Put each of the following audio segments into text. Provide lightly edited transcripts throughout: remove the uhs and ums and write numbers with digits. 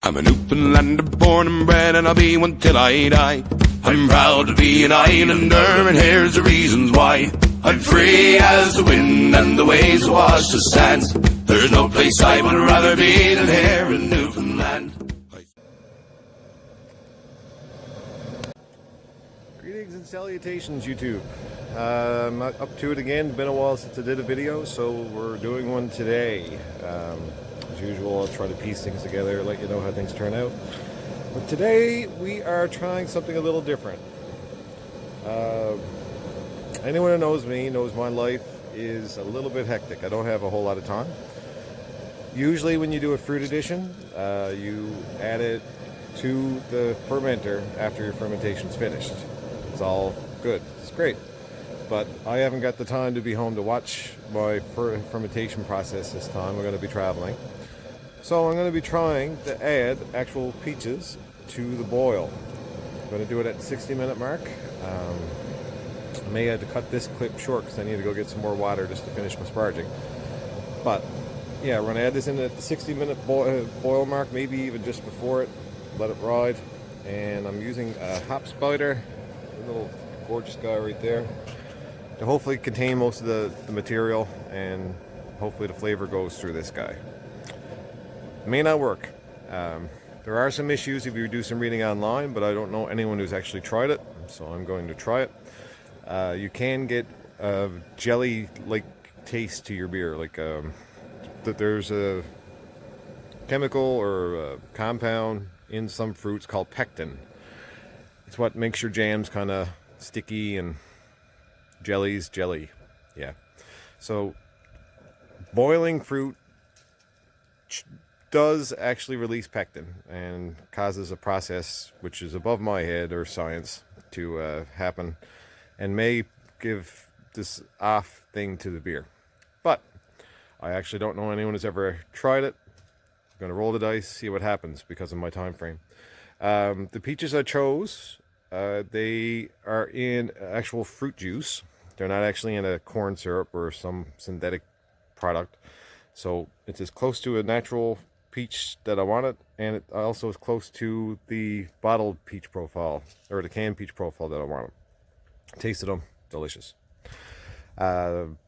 I'm a Newfoundlander born and bred, and I'll be one till I die. I'm proud to be an islander, and here's the reasons why. I'm free as the wind, and the waves wash the sands. There's no place I would rather be than here in Newfoundland. Greetings and salutations, YouTube. I'm up to it again. It's been a while since I did a video, so we're doing one today. As usual, I'll try to piece things together, let you know how things turn out. But today, we are trying something a little different. Anyone who knows me knows my life is a little bit hectic. I don't have a whole lot of time. Usually when you do a fruit addition, you add it to the fermenter after your fermentation's finished. It's all good. It's great. But I haven't got the time to be home to watch my fermentation process this time. We're going to be traveling. So I'm going to be trying to add actual peaches to the boil. I'm going to do it at the 60-minute mark. I may have to cut this clip short because I need to go get some more water just to finish my sparging. But yeah, we're going to add this in at the 60-minute boil mark, maybe even just before it. Let it ride. And I'm using a hop spider, a little gorgeous guy right there, to hopefully contain most of the material, and hopefully the flavor goes through this guy. It may not work. There are some issues if you do some reading online, but I don't know anyone who's actually tried it, so I'm going to try it. You can get a jelly-like taste to your beer, like that there's a chemical or a compound in some fruits called pectin. It's what makes your jams kind of sticky and jelly. Yeah. So boiling fruit does actually release pectin and causes a process which is above my head or science to happen, and may give this off thing to the beer. But I actually don't know anyone who's ever tried it. I'm going to roll the dice, see what happens because of my time frame. The peaches I chose, they are in actual fruit juice. They're not actually in a corn syrup or some synthetic product. So it's as close to a natural peach that I wanted, and it also is close to the bottled peach profile, or the canned peach profile that I wanted. Tasted them, delicious.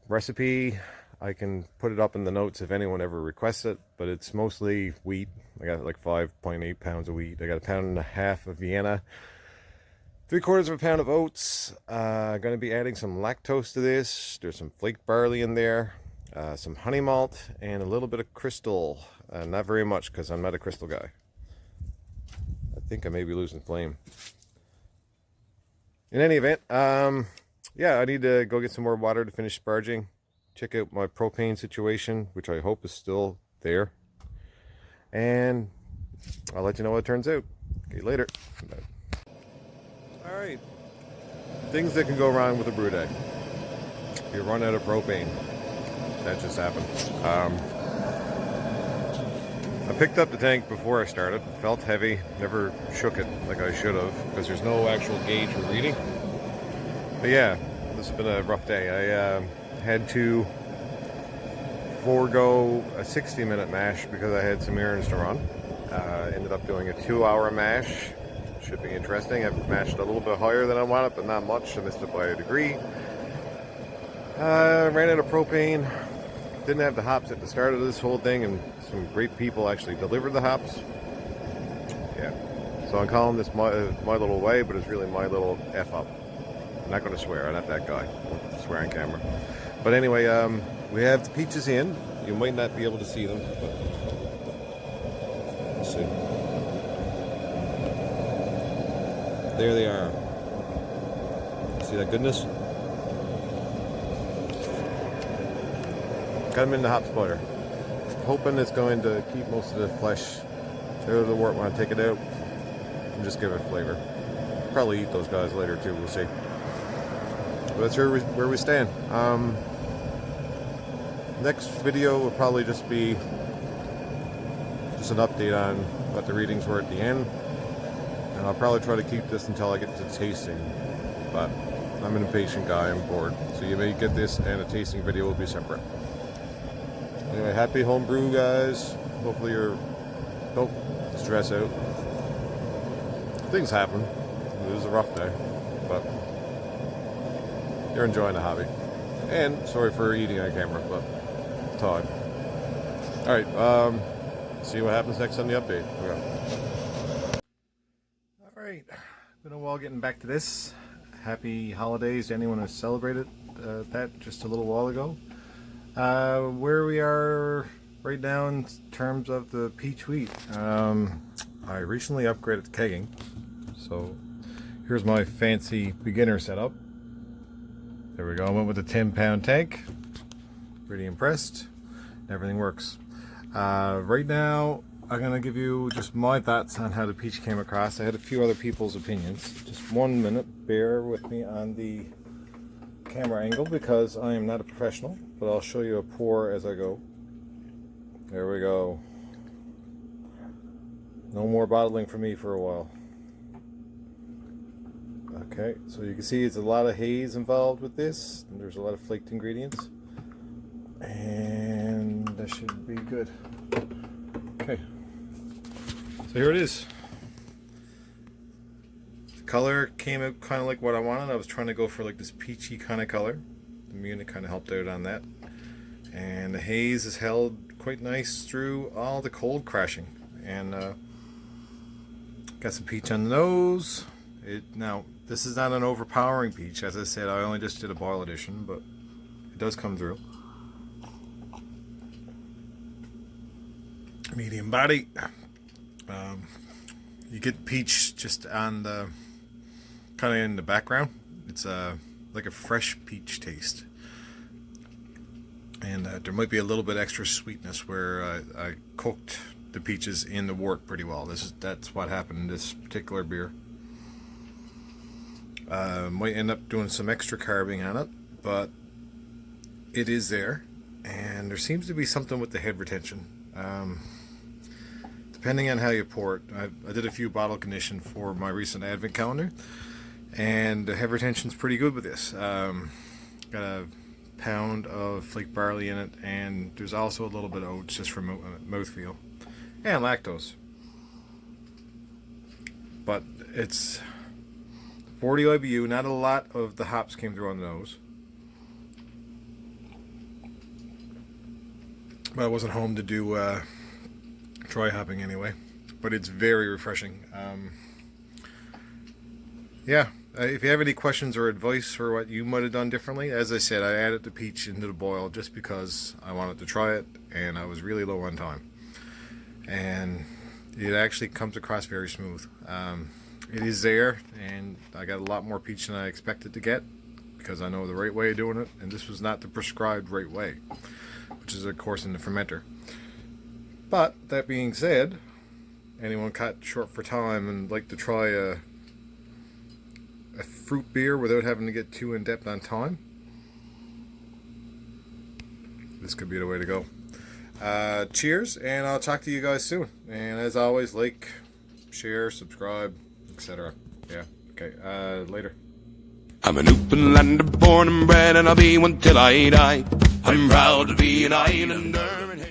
Recipe, I can put it up in the notes if anyone ever requests it, but it's mostly wheat. I got like 5.8 pounds of wheat. I got 1.5 pounds of Vienna, 3/4 of a pound of oats. I'm going to be adding some lactose to this. There's some flake barley in there, some honey malt, and a little bit of crystal. Not very much because I'm not a crystal guy. I think I may be losing flame. In any event, yeah, I need to go get some more water to finish sparging. Check out my propane situation, which I hope is still there. And I'll let you know what it turns out. Okay, later. Bye. Alright, things that can go wrong with a brew day. You run out of propane. That just happened. I picked up the tank before I started. Felt heavy. Never shook it like I should have because there's no actual gauge for reading. But yeah, this has been a rough day. I had to forego a 60-minute mash because I had some errands to run. Ended up doing a 2-hour mash. Should be interesting. I've mashed a little bit higher than I wanted, but not much. I missed it by a degree. Ran out of propane. Didn't have the hops at the start of this whole thing, and some great people actually delivered the hops. Yeah. So I'm calling this my little way, but it's really my little F up. I'm not going to swear. I'm not that guy. I won't swear on camera. But anyway, we have the peaches in. You might not be able to see them, but let's see. There they are. See that goodness? Got them in the hop splitter. Hoping it's going to keep most of the flesh out of the wort when I take it out and just give it flavor. Probably eat those guys later too, we'll see. But that's where we stand. Next video will probably just be just an update on what the readings were at the end. And I'll probably try to keep this until I get to tasting. But I'm an impatient guy, I'm bored. So you may get this and a tasting video will be separate. Anyway, happy homebrew, guys. Hopefully you're... Oh, stress out. Things happen. It was a rough day, but you're enjoying the hobby. And sorry for eating on camera, but it's time. Alright, see what happens next on the update. Alright, been a while getting back to this. Happy holidays to anyone who celebrated that just a little while ago. Where we are right now in terms of the peach wheat. I recently upgraded to kegging, so here's my fancy beginner setup. There we go, I went with a 10-pound tank. Pretty impressed. Everything works. Right now, I'm going to give you just my thoughts on how the peach came across. I had a few other people's opinions. Just 1 minute, bear with me on the camera angle because I am not a professional, but I'll show you a pour as I go. There we go. No more bottling for me for a while. Okay, so you can see it's a lot of haze involved with this. And there's a lot of flaked ingredients. And that should be good. Okay. So here it is. The color came out kind of like what I wanted. I was trying to go for like this peachy kind of color. The Munich kind of helped out on that. And the haze is held quite nice through all the cold crashing. And got some peach on the nose. Now, this is not an overpowering peach. As I said, I only just did a boil edition, but it does come through. Medium body. You get peach just on the kind of in the background. It's like a fresh peach taste, and there might be a little bit extra sweetness where I cooked the peaches in the wort pretty well. That's what happened in this particular beer. Might end up doing some extra carving on it, but it is there, and there seems to be something with the head retention. Depending on how you pour it, I did a few bottle condition for my recent advent calendar, and the head retention's pretty good with this. Got a pound of flake barley in it, and there's also a little bit of oats just for mouthfeel, and lactose. But it's 40 IBU, not a lot of the hops came through on the nose. But I wasn't home to do dry hopping anyway. But it's very refreshing. Yeah, if you have any questions or advice for what you might have done differently, as I said, I added the peach into the boil just because I wanted to try it, and I was really low on time. And it actually comes across very smooth. It is there, and I got a lot more peach than I expected to get because I know the right way of doing it, and this was not the prescribed right way, which is of course in the fermenter. But that being said, anyone cut short for time and like to try a fruit beer without having to get too in depth on time, this could be the way to go. Cheers, and I'll talk to you guys soon. And as always, like, share, subscribe, etc. Yeah, okay, later. I'm a Newfoundlander born and bred, and I'll be one till I die. I'm proud to be an islander.